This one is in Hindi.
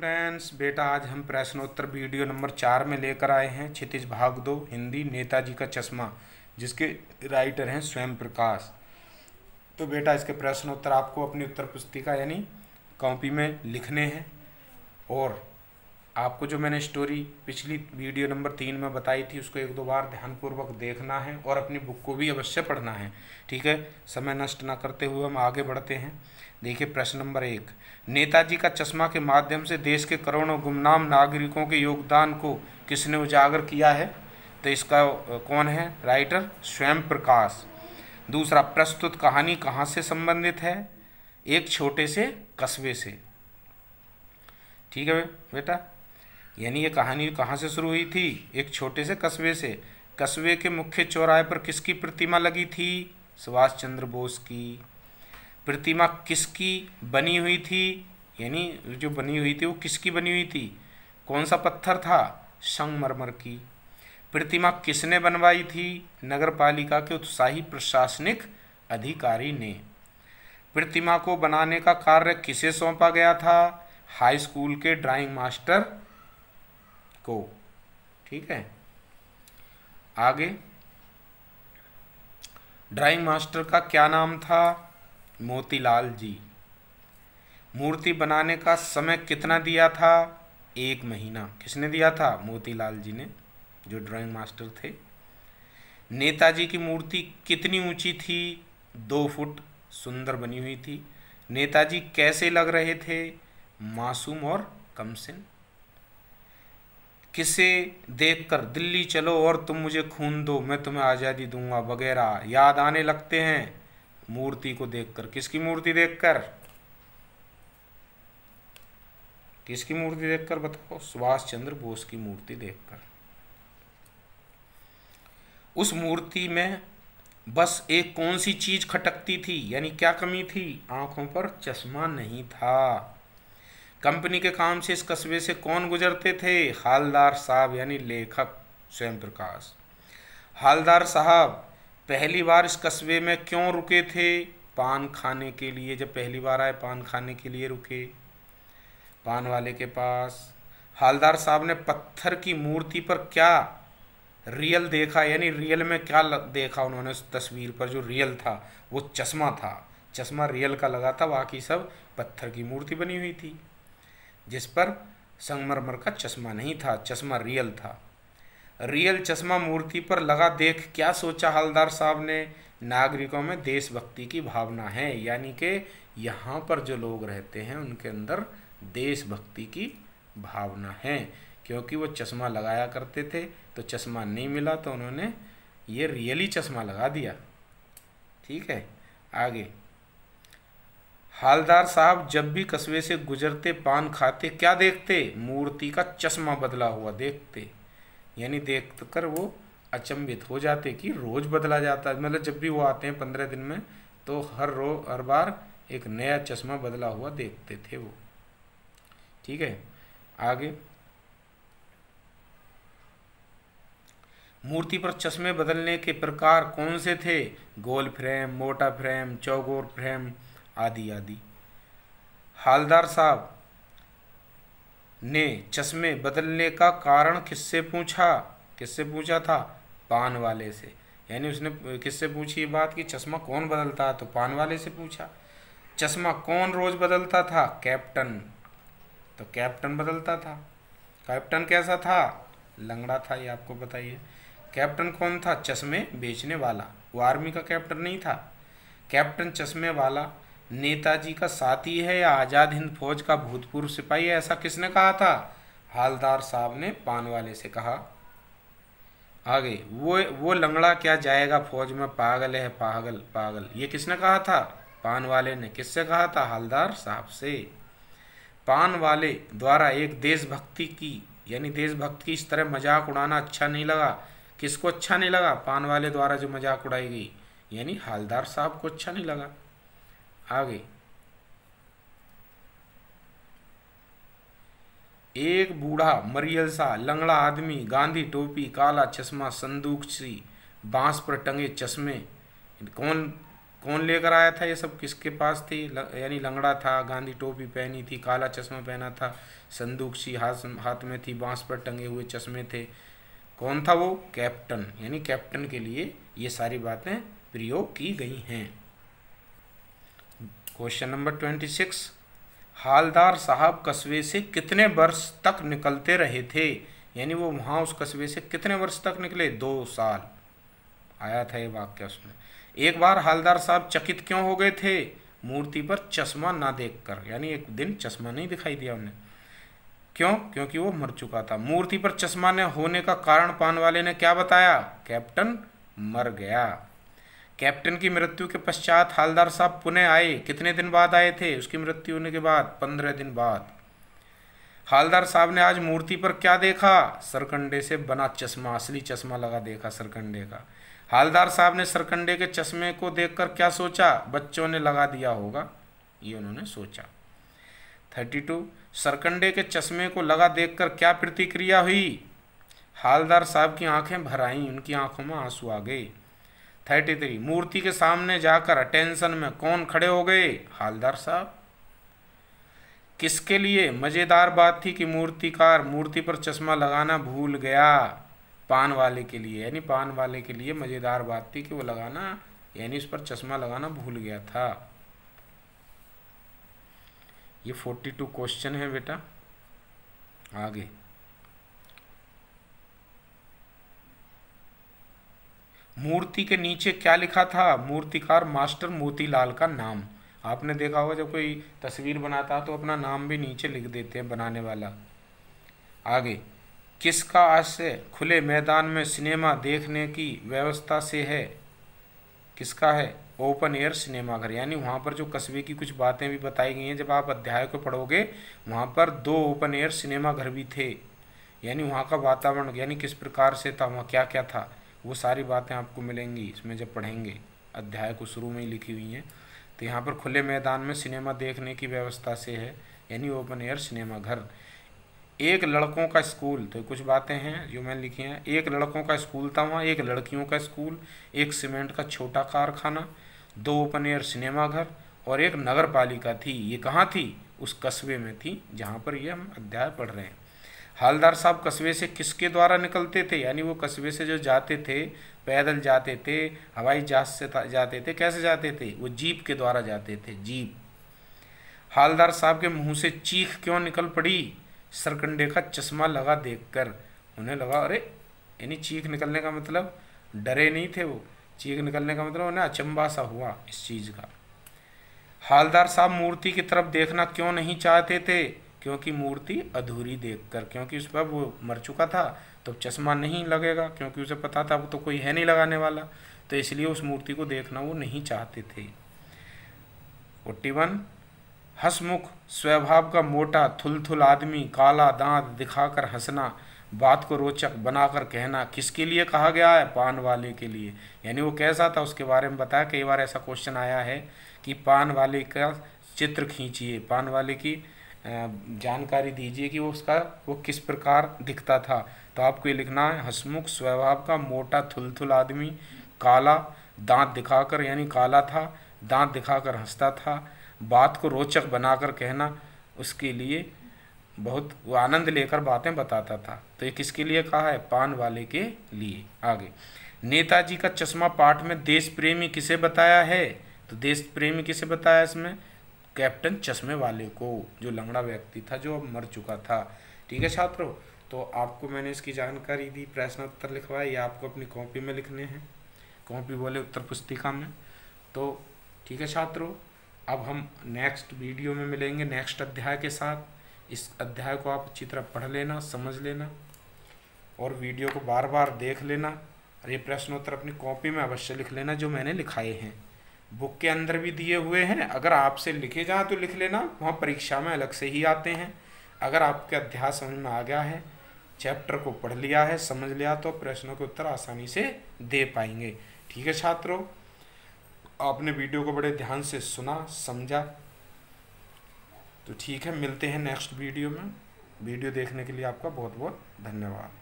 स्टूडेंट्स, बेटा आज हम प्रश्नोत्तर वीडियो नंबर 4 में लेकर आए हैं क्षितिज भाग 2 हिंदी नेताजी का चश्मा, जिसके राइटर हैं स्वयं प्रकाश। तो बेटा इसके प्रश्नोत्तर आपको अपनी उत्तर पुस्तिका यानी कॉपी में लिखने हैं और आपको जो मैंने स्टोरी पिछली वीडियो नंबर 3 में बताई थी उसको एक दो बार ध्यानपूर्वक देखना है और अपनी बुक को भी अवश्य पढ़ना है। ठीक है, समय नष्ट ना करते हुए हम आगे बढ़ते हैं। देखिए प्रश्न नंबर 1, नेताजी का चश्मा के माध्यम से देश के करोड़ों गुमनाम नागरिकों के योगदान को किसने उजागर किया है? तो इसका कौन है राइटर? स्वयं प्रकाश। दूसरा, प्रस्तुत कहानी कहाँ से संबंधित है? एक छोटे से कस्बे से। ठीक है बेटा, यानी ये कहानी कहाँ से शुरू हुई थी? एक छोटे से कस्बे से। कस्बे के मुख्य चौराहे पर किसकी प्रतिमा लगी थी? सुभाष चंद्र बोस की। प्रतिमा किसकी बनी हुई थी? यानी जो बनी हुई थी वो किसकी बनी हुई थी? कौन सा पत्थर था? संगमरमर की। प्रतिमा किसने बनवाई थी? नगर पालिका के उत्साही प्रशासनिक अधिकारी ने। प्रतिमा को बनाने का कार्य किसे सौंपा गया था? हाई स्कूल के ड्राइंग मास्टर को। ठीक है, आगे ड्राइंग मास्टर का क्या नाम था? मोतीलाल जी। मूर्ति बनाने का समय कितना दिया था? 1 महीना। किसने दिया था? मोतीलाल जी ने, जो ड्राइंग मास्टर थे। नेताजी की मूर्ति कितनी ऊंची थी? 2 फुट। सुंदर बनी हुई थी। नेताजी कैसे लग रहे थे? मासूम और कमसिन। किसे देखकर दिल्ली चलो और तुम मुझे खून दो मैं तुम्हें आज़ादी दूंगा वगैरह याद आने लगते हैं? मूर्ति को देखकर। किसकी मूर्ति देखकर? किसकी मूर्ति देखकर बताओ? सुभाष चंद्र बोस की मूर्ति देखकर। उस मूर्ति में बस एक कौन सी चीज खटकती थी, यानी क्या कमी थी? आंखों पर चश्मा नहीं था। कंपनी के काम से इस कस्बे से कौन गुजरते थे? हालदार साहब, यानी लेखक स्वयं प्रकाश। हालदार साहब पहली बार इस कस्बे में क्यों रुके थे? पान खाने के लिए। जब पहली बार आए पान खाने के लिए रुके पान वाले के पास। हालदार साहब ने पत्थर की मूर्ति पर क्या रियल देखा, यानी रियल में क्या देखा उन्होंने? उस तस्वीर पर जो रियल था वो चश्मा था। चश्मा रियल का लगा था, बाकी सब पत्थर की मूर्ति बनी हुई थी जिस पर संगमरमर का चश्मा नहीं था, चश्मा रियल था। रियल चश्मा मूर्ति पर लगा देख क्या सोचा हालदार साहब ने? नागरिकों में देशभक्ति की भावना है, यानी कि यहाँ पर जो लोग रहते हैं उनके अंदर देशभक्ति की भावना है। क्योंकि वो चश्मा लगाया करते थे तो चश्मा नहीं मिला तो उन्होंने ये रियली चश्मा लगा दिया। ठीक है, आगे। हालदार साहब जब भी कस्बे से गुजरते पान खाते क्या देखते? मूर्ति का चश्मा बदला हुआ देखते, यानी देखकर वो अचंभित हो जाते कि रोज बदला जाता है। मतलब जब भी वो आते हैं 15 दिन में तो हर बार एक नया चश्मा बदला हुआ देखते थे वो। ठीक है, आगे। मूर्ति पर चश्मे बदलने के प्रकार कौन से थे? गोल फ्रेम, मोटा फ्रेम, चौकोर फ्रेम आदि आदि। हालदार साहब ने चश्मे बदलने का कारण किससे पूछा? किससे पूछा था? पान वाले से। यानी उसने किससे पूछी ये बात कि चश्मा कौन बदलता है? तो पान वाले से पूछा। चश्मा कौन रोज बदलता था? कैप्टन। तो कैप्टन बदलता था। कैप्टन कैसा था? लंगड़ा था, ये आपको बताइए। कैप्टन कौन था? चश्मे बेचने वाला। वो आर्मी का कैप्टन नहीं था। कैप्टन चश्मे वाला नेताजी का साथी है या आज़ाद हिंद फौज का भूतपूर्व सिपाही है, ऐसा किसने कहा था? हालदार साहब ने पान वाले से कहा। आगे, वो लंगड़ा क्या जाएगा फौज में, पागल है पागल पागल, ये किसने कहा था? पान वाले ने। किससे कहा था? हालदार साहब से। पान वाले द्वारा एक देशभक्ति की यानी देशभक्त की इस तरह मजाक उड़ाना अच्छा नहीं लगा। किसको अच्छा नहीं लगा? पान वाले द्वारा जो मजाक उड़ाई गई, यानी हालदार साहब को अच्छा नहीं लगा। आगे, एक बूढ़ा मरियल सा लंगड़ा आदमी, गांधी टोपी, काला चश्मा, संदूक सी बांस पर टंगे चश्मे, कौन कौन लेकर आया था ये सब, किसके पास थी? यानी लंगड़ा था, गांधी टोपी पहनी थी, काला चश्मा पहना था, संदूक सी हाथ में थी, बांस पर टंगे हुए चश्मे थे। कौन था वो? कैप्टन। यानी कैप्टन के लिए ये सारी बातें प्रयोग की गई हैं। क्वेश्चन नंबर 26, हालदार साहब कस्बे से कितने वर्ष तक निकलते रहे थे? यानी वो वहाँ उस कस्बे से कितने वर्ष तक निकले? 2 साल। आया था ये वाक्य उसमें। एक बार हालदार साहब चकित क्यों हो गए थे? मूर्ति पर चश्मा ना देखकर। यानी एक दिन चश्मा नहीं दिखाई दिया उन्हें। क्यों? क्योंकि वो मर चुका था। मूर्ति पर चश्मा न होने का कारण पान वाले ने क्या बताया? कैप्टन मर गया। कैप्टन की मृत्यु के पश्चात हालदार साहब पुणे आए। कितने दिन बाद आए थे उसकी मृत्यु होने के बाद? 15 दिन बाद। हालदार साहब ने आज मूर्ति पर क्या देखा? सरकंडे से बना चश्मा, असली चश्मा लगा देखा सरकंडे का। हालदार साहब ने सरकंडे के चश्मे को देखकर क्या सोचा? बच्चों ने लगा दिया होगा, ये उन्होंने सोचा। 32, सरकंडे के चश्मे को लगा देखकर क्या प्रतिक्रिया हुई? हालदार साहब की आंखें भर आईं, उनकी आंखों में आंसू आ गए। 33, मूर्ति के सामने जाकर अटेंशन में कौन खड़े हो गए? हालदार साहब। किसके लिए? मजेदार बात थी कि मूर्तिकार मूर्ति पर चश्मा लगाना भूल गया। पान वाले के लिए, यानी पान वाले के लिए मजेदार बात थी कि वो लगाना, यानी उस पर चश्मा लगाना भूल गया था। ये 42 क्वेश्चन है बेटा। आगे मूर्ति के नीचे क्या लिखा था? मूर्तिकार मास्टर मोतीलाल का नाम। आपने देखा होगा जब कोई तस्वीर बनाता है तो अपना नाम भी नीचे लिख देते हैं बनाने वाला। आगे किसका आशय खुले मैदान में सिनेमा देखने की व्यवस्था से है? किसका है? ओपन एयर सिनेमा घर। यानी वहाँ पर जो कस्बे की कुछ बातें भी बताई गई हैं, जब आप अध्याय को पढ़ोगे वहाँ पर 2 ओपन एयर सिनेमा घर भी थे। यानी वहाँ का वातावरण यानी किस प्रकार से था, वहाँ क्या क्या था, वो सारी बातें आपको मिलेंगी इसमें जब पढ़ेंगे। अध्याय को शुरू में ही लिखी हुई हैं। तो यहाँ पर खुले मैदान में सिनेमा देखने की व्यवस्था से है, यानी ओपन एयर सिनेमा घर। एक लड़कों का स्कूल, तो कुछ बातें हैं जो मैंने लिखी हैं। एक लड़कों का स्कूल था वहाँ, एक लड़कियों का स्कूल, एक सीमेंट का छोटा कारखाना, 2 ओपन एयर सिनेमा घर और एक नगर पालिका थी। ये कहाँ थी? उस कस्बे में थी जहाँ पर ये हम अध्याय पढ़ रहे हैं। हालदार साहब कस्बे से किसके द्वारा निकलते थे? यानी वो कस्बे से जो जाते थे, पैदल जाते थे, हवाई जहाज से जाते थे, कैसे जाते थे? वो जीप के द्वारा जाते थे, जीप। हालदार साहब के मुंह से चीख क्यों निकल पड़ी? सरकंडे का चश्मा लगा देखकर उन्हें लगा अरे, यानी चीख निकलने का मतलब डरे नहीं थे वो, चीख निकलने का मतलब उन्हें अचंभा सा हुआ इस चीज़ का। हालदार साहब मूर्ति की तरफ देखना क्यों नहीं चाहते थे? क्योंकि मूर्ति अधूरी देखकर, क्योंकि उस पर वो मर चुका था तो चश्मा नहीं लगेगा, क्योंकि उसे पता था वो तो कोई है नहीं लगाने वाला, तो इसलिए उस मूर्ति को देखना वो नहीं चाहते थे। 41, हंसमुख स्वभाव का मोटा थुलथुल आदमी, काला दांत दिखाकर हंसना, बात को रोचक बनाकर कहना किसके लिए कहा गया है? पान वाले के लिए। यानी वो कैसा था उसके बारे में बताया। कई बार ऐसा क्वेश्चन आया है कि पान वाले का चित्र खींचिए, पान वाले की जानकारी दीजिए कि वो किस प्रकार दिखता था। तो आपको ये लिखना है हंसमुख स्वभाव का मोटा थुलथुल आदमी, काला दांत दिखाकर, यानी काला था, दांत दिखाकर हंसता था, बात को रोचक बनाकर कहना, उसके लिए बहुत वो आनंद लेकर बातें बताता था। तो ये किसके लिए कहा है? पान वाले के लिए। आगे नेताजी का चश्मा पाठ में देश प्रेमी किसे बताया है? तो देश प्रेमी किसे बताया इसमें? कैप्टन चश्मे वाले को, जो लंगड़ा व्यक्ति था जो अब मर चुका था। ठीक है छात्रों, तो आपको मैंने इसकी जानकारी दी, प्रश्न उत्तर लिखवाए, ये आपको अपनी कॉपी में लिखने हैं, कॉपी बोले उत्तर पुस्तिका में। तो ठीक है छात्रों, अब हम नेक्स्ट वीडियो में मिलेंगे नेक्स्ट अध्याय के साथ। इस अध्याय को आप अच्छी तरह पढ़ लेना, समझ लेना और वीडियो को बार बार देख लेना। और ये प्रश्नोत्तर अपनी कॉपी में अवश्य लिख लेना जो मैंने लिखाए हैं, बुक के अंदर भी दिए हुए हैं। अगर आपसे लिखे जाएँ तो लिख लेना, वहाँ परीक्षा में अलग से ही आते हैं। अगर आपके अध्याय समझ में आ गया है, चैप्टर को पढ़ लिया है, समझ लिया, तो प्रश्नों के उत्तर आसानी से दे पाएंगे। ठीक है छात्रों, आपने वीडियो को बड़े ध्यान से सुना, समझा, तो ठीक है, मिलते हैं नेक्स्ट वीडियो में। वीडियो देखने के लिए आपका बहुत बहुत धन्यवाद।